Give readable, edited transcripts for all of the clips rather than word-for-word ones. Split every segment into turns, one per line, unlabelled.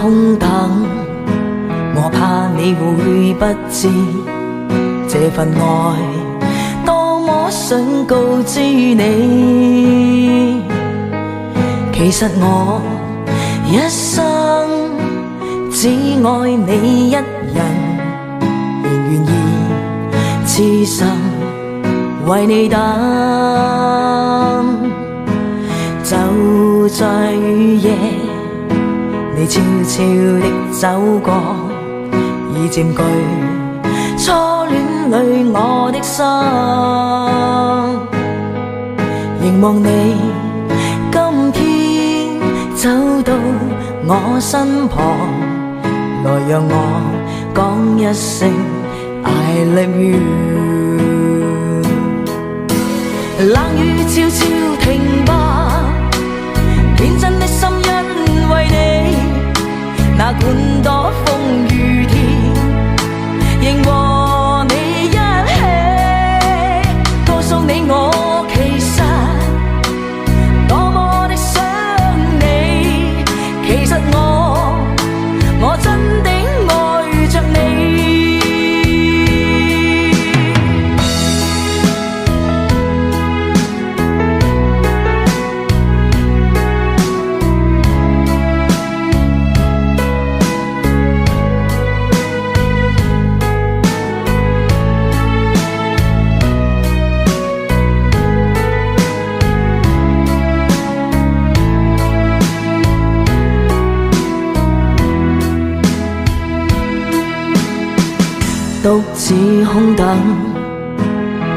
空等，我怕你會不知這份愛多麼想告知你。其實我一生只愛你一人，仍願意痴心為你等。就在雨夜，你悄悄地走過，已佔據初戀裏我的心。凝望你今天走到我身旁，來讓我講一聲 I love you。 冷雨悄悄停吧，天真的心因為你，哪管多風雨天，仍和你一起，告訴你我其實多麼的想你。其實我真的愛着你。獨自空等，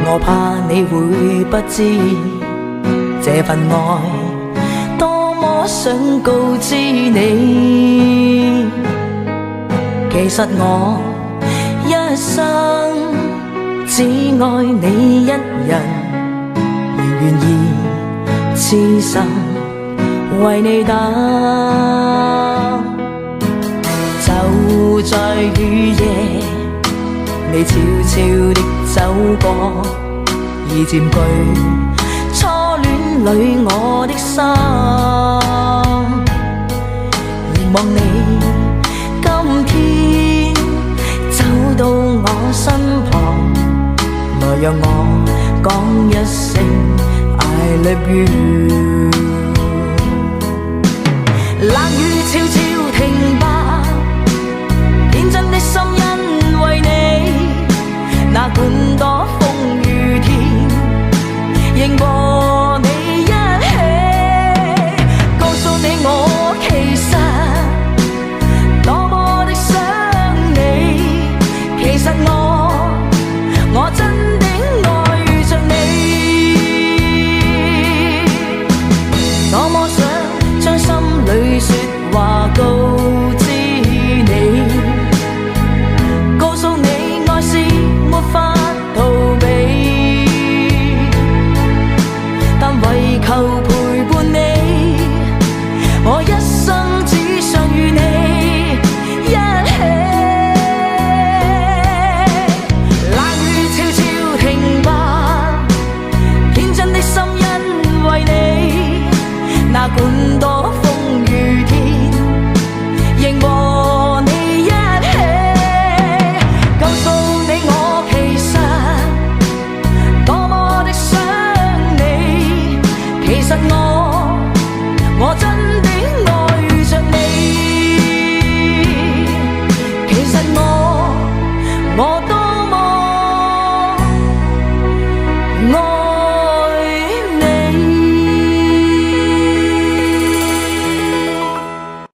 我怕你會不知這份愛多麼想告知你。其實我一生只愛你一人，仍願意痴心為你等。就在雨夜，你悄悄地走過，已佔據初戀裏我的心。凝望你今天走到我身旁，來讓我講一聲 I love you。 冷雨悄悄